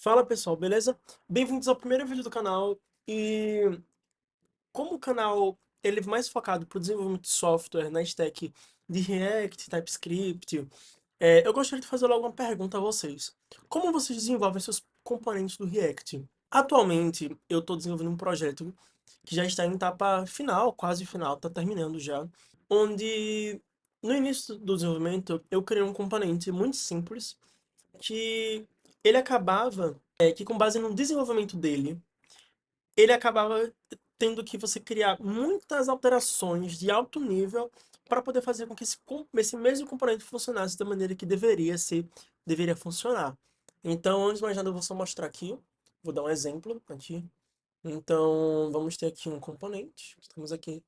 Fala pessoal, beleza? Bem-vindos ao primeiro vídeo do canal e como o canal ele é mais focado para o desenvolvimento de software na stack de React, TypeScript, eu gostaria de fazer logo uma pergunta a vocês. Como vocês desenvolvem seus componentes do React? Atualmente eu estou desenvolvendo um projeto que já está em etapa final, quase final, está terminando já, onde no início do desenvolvimento eu criei um componente muito simples que ele acabava que com base no desenvolvimento dele, ele acabava tendo que você criar muitas alterações de alto nível para poder fazer com que esse mesmo componente funcionasse da maneira que deveria funcionar. Então, antes de mais nada, eu vou só mostrar aqui, vou dar um exemplo aqui. Então, vamos ter aqui um componente, temos aqui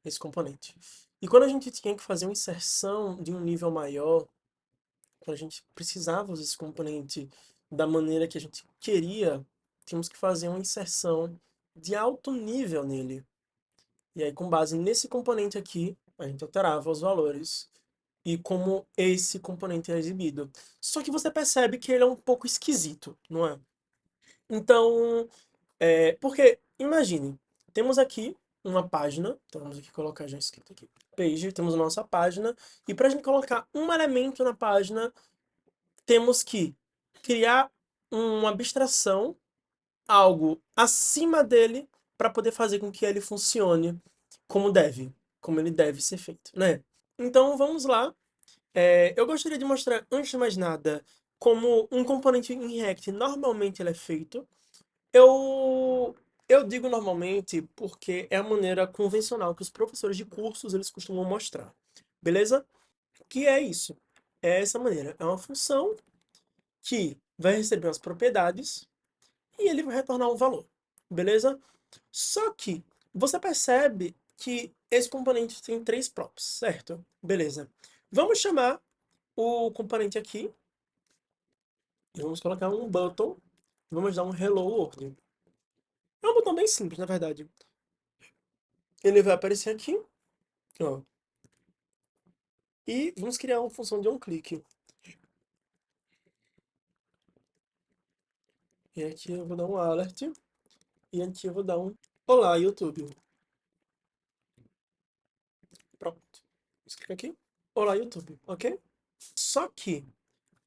esse componente. E quando a gente tinha que fazer uma inserção de um nível maior, quando a gente precisava usar esse componente da maneira que a gente queria, tínhamos que fazer uma inserção de alto nível nele. E aí, com base nesse componente aqui, a gente alterava os valores e como esse componente é exibido. Só que você percebe que ele é um pouco esquisito, não é? Então, porque, imagine, temos aqui uma página, então vamos aqui colocar já escrito aqui, page, temos a nossa página, e para a gente colocar um elemento na página, temos que criar uma abstração, algo acima dele, para poder fazer com que ele funcione como deve, como ele deve ser feito, né? Então vamos lá. Eu gostaria de mostrar, antes de mais nada, como um componente em React normalmente ele é feito. Eu digo normalmente porque é a maneira convencional que os professores de cursos eles costumam mostrar, beleza? Que é isso. É essa maneira. É uma função que vai receber umas propriedades e ele vai retornar um valor, beleza? Só que você percebe que esse componente tem três props, certo? Beleza. Vamos chamar o componente aqui e vamos colocar um button. Vamos dar um hello world. É um botão bem simples, na verdade. Ele vai aparecer aqui, ó. E vamos criar uma função de onClick. E aqui eu vou dar um alert. E aqui eu vou dar um olá, YouTube. Pronto. Vamos clicar aqui. Olá, YouTube, ok? Só que,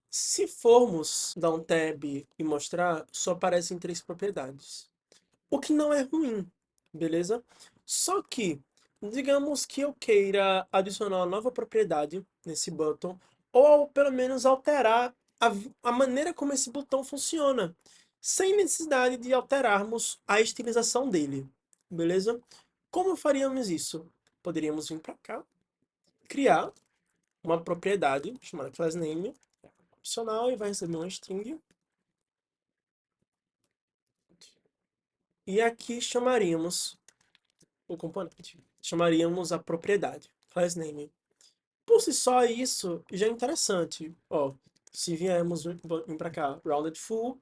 se formos dar um tab e mostrar, só aparecem três propriedades. O que não é ruim, beleza? Só que, digamos que eu queira adicionar uma nova propriedade nesse button, ou pelo menos alterar a maneira como esse botão funciona, sem necessidade de alterarmos a estilização dele, beleza? Como faríamos isso? Poderíamos vir para cá, criar uma propriedade chamada className, opcional, e vai receber uma string. E aqui chamaríamos o componente. Chamaríamos a propriedade, className. Por si só, isso já é interessante. Ó, se viermos para cá, rounded full,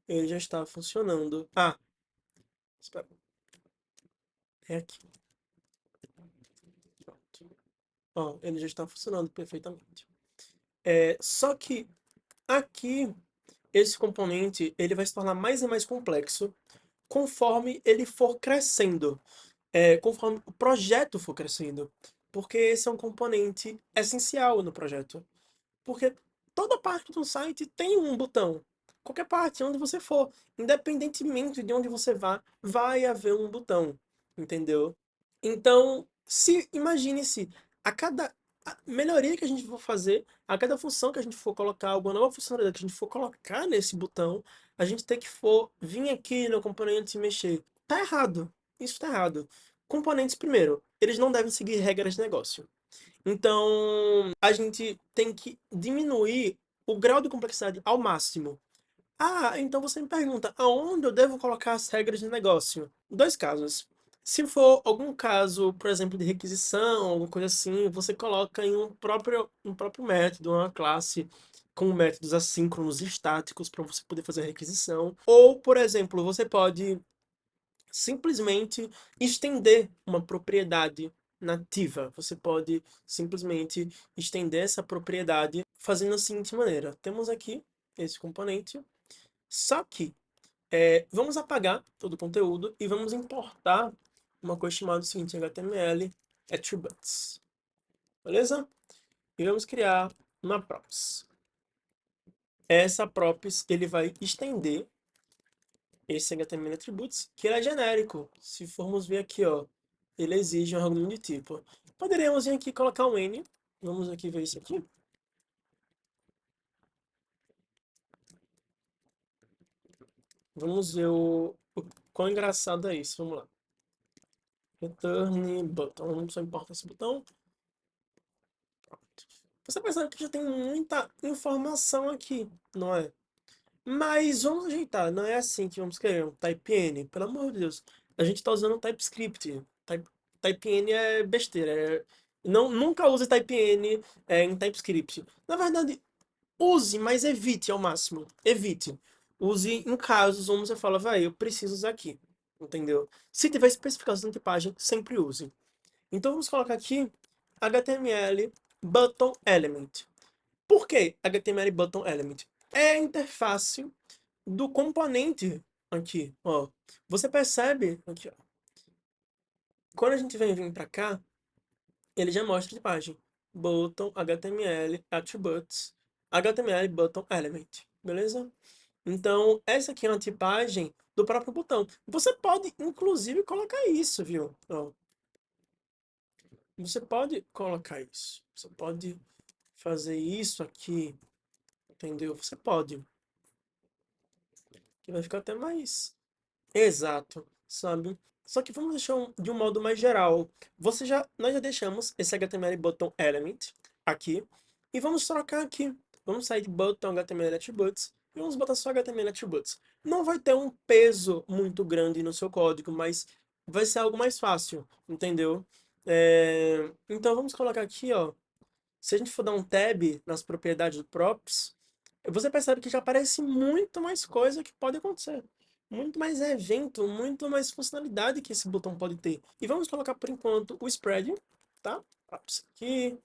ele já está funcionando. Ah, espera. É aqui. Pronto. Ó, ele já está funcionando perfeitamente. Só que aqui, esse componente, ele vai se tornar mais e mais complexo conforme ele for crescendo. Conforme o projeto for crescendo. Porque esse é um componente essencial no projeto. Porque toda parte do site tem um botão. Qualquer parte, onde você for, independentemente de onde você vá, vai haver um botão, entendeu? Então, se imagine se a cada melhoria que a gente for fazer, a cada função que a gente for colocar, alguma nova funcionalidade que a gente for colocar nesse botão, a gente tem que for vir aqui no componente e mexer. Tá errado. Isso tá errado. Componentes, primeiro, eles não devem seguir regras de negócio. Então, a gente tem que diminuir o grau de complexidade ao máximo. Ah, então você me pergunta, aonde eu devo colocar as regras de negócio? Dois casos. Se for algum caso, por exemplo, de requisição, alguma coisa assim, você coloca em um próprio método, uma classe com métodos assíncronos e estáticos para você poder fazer a requisição. Ou, por exemplo, você pode simplesmente estender uma propriedade nativa. Você pode simplesmente estender essa propriedade fazendo da seguinte maneira. Temos aqui esse componente. Só que vamos apagar todo o conteúdo e vamos importar uma coisa chamada o seguinte, HTML attributes, beleza? E vamos criar uma props. Essa props, ele vai estender esse HTML attributes, que ele é genérico. Se formos ver aqui, ó, ele exige um argumento de tipo. Poderíamos vir aqui e colocar um n. Vamos aqui ver isso aqui. Vamos ver o quão engraçado é isso. Vamos lá. Return button. Não só importa esse botão. Você percebe que já tem muita informação aqui, não é? Mas vamos ajeitar. Não é assim que vamos querer um type N. Pelo amor de Deus. A gente está usando um TypeScript. Type N é besteira. Não, nunca use type N em TypeScript. Na verdade, use, mas evite ao máximo. Evite. Use em casos onde você fala, vai, eu preciso usar aqui. Entendeu? Se tiver especificação de tipagem, sempre use. Então vamos colocar aqui HTML button element. Por que HTML button element? É a interface do componente aqui, ó. Você percebe aqui, ó. Quando a gente vem vir para cá, ele já mostra a tipagem. Button HTML attributes HTML button element, beleza? Então, essa aqui é uma tipagem do próprio botão. Você pode, inclusive, colocar isso, viu? Ó, você pode colocar isso. Você pode fazer isso aqui, entendeu? Você pode. Que vai ficar até mais exato, sabe? Só que vamos deixar de um modo mais geral. Nós já deixamos esse HTML button element aqui e vamos trocar aqui. Vamos sair de button HTML attributes e vamos botar só HTML attributes. Não vai ter um peso muito grande no seu código, mas vai ser algo mais fácil, entendeu? Então vamos colocar aqui, ó. Se a gente for dar um tab nas propriedades do props, você percebe que já aparece muito mais coisa que pode acontecer. Muito mais evento, muito mais funcionalidade que esse botão pode ter. E vamos colocar por enquanto o spread, tá? Props aqui.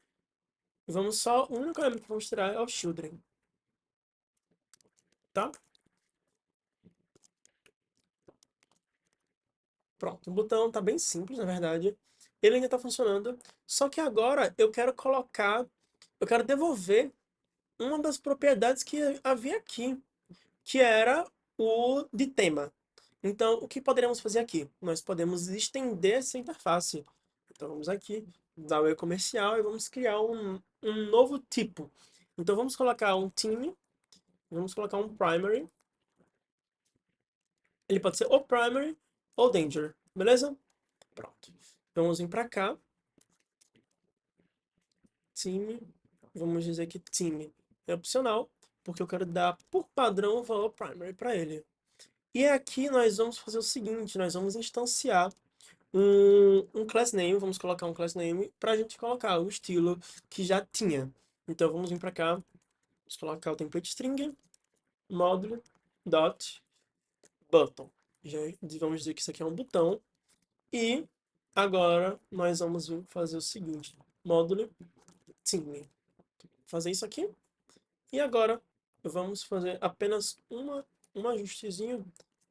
E vamos só, o único elemento que vamos tirar é o children, tá? Pronto, o botão tá bem simples, na verdade. Ele ainda tá funcionando. Só que agora eu quero devolver uma das propriedades que havia aqui, que era o de tema. Então, o que poderíamos fazer aqui? Nós podemos estender essa interface. Então, vamos aqui, dar o e-comercial e vamos criar um novo tipo. Então, vamos colocar um theme, vamos colocar um primary. Ele pode ser ou primary ou danger, beleza? Pronto. Vamos vir para cá, theme, vamos dizer que theme é opcional, porque eu quero dar por padrão o valor primary para ele. E aqui nós vamos fazer o seguinte, nós vamos instanciar um class name, vamos colocar um class name para a gente colocar o estilo que já tinha. Então vamos vir para cá, vamos colocar o template string, módulo, dot, button. Já vamos dizer que isso aqui é um botão. E agora nós vamos vir fazer o seguinte, módulo theme. Fazer isso aqui. E agora vamos fazer apenas um ajustezinho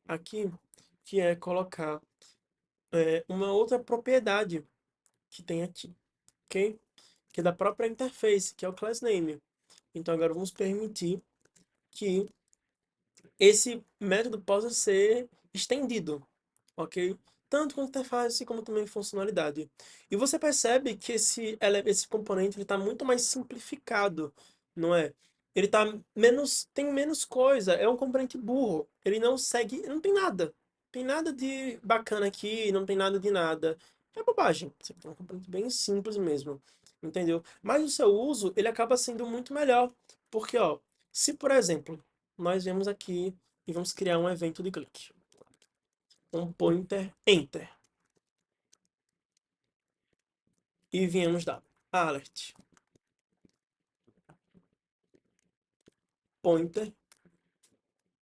aqui, que é colocar uma outra propriedade que tem aqui, ok? Que é da própria interface, que é o class name. Então agora vamos permitir que esse método possa ser estendido, ok? Tanto com interface como também funcionalidade. E você percebe que esse componente está muito mais simplificado, não é? Ele tem menos coisa, é um componente burro. Ele não segue, não tem nada. Tem nada de bacana aqui, não tem nada de nada. É bobagem. Você tem um componente bem simples mesmo, entendeu? Mas o seu uso, ele acaba sendo muito melhor. Porque, ó, se por exemplo, nós viemos aqui e vamos criar um evento de clique. Um pointer, enter. E viemos dar alert, pointer,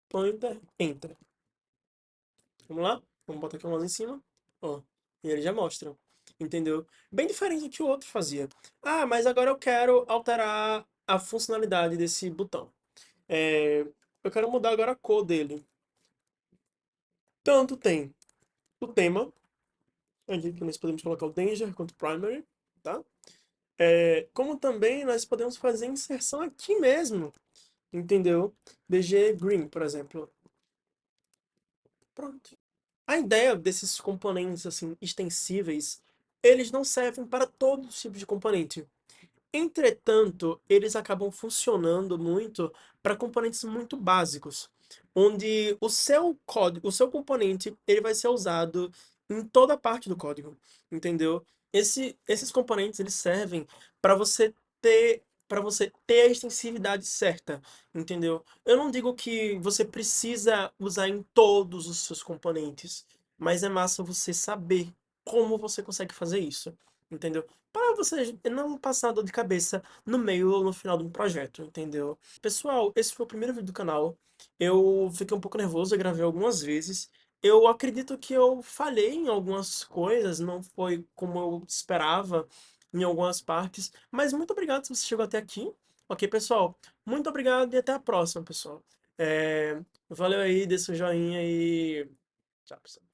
pointer, enter. Vamos lá? Vamos botar aqui uma mão em cima. Ó, e ele já mostra. Entendeu? Bem diferente do que o outro fazia. Ah, mas agora eu quero alterar a funcionalidade desse botão. Eu quero mudar agora a cor dele. Tanto tem o tema, aqui que nós podemos colocar o Danger quanto Primary, tá? Como também nós podemos fazer inserção aqui mesmo, entendeu? BG Green, por exemplo. Pronto. A ideia desses componentes assim extensíveis, eles não servem para todos os tipos de componente. Entretanto, eles acabam funcionando muito para componentes muito básicos, onde o seu código, o seu componente, ele vai ser usado em toda parte do código, entendeu? Esses componentes eles servem para você ter a extensividade certa, entendeu? Eu não digo que você precisa usar em todos os seus componentes, mas é massa você saber como você consegue fazer isso, entendeu? Para você não passar dor de cabeça no meio ou no final de um projeto, entendeu? Pessoal, esse foi o primeiro vídeo do canal. Eu fiquei um pouco nervoso, eu gravei algumas vezes. Eu acredito que eu falhei em algumas coisas, não foi como eu esperava em algumas partes. Mas muito obrigado se você chegou até aqui. Ok, pessoal? Muito obrigado e até a próxima, pessoal. Valeu aí, dê seu joinha e tchau, pessoal.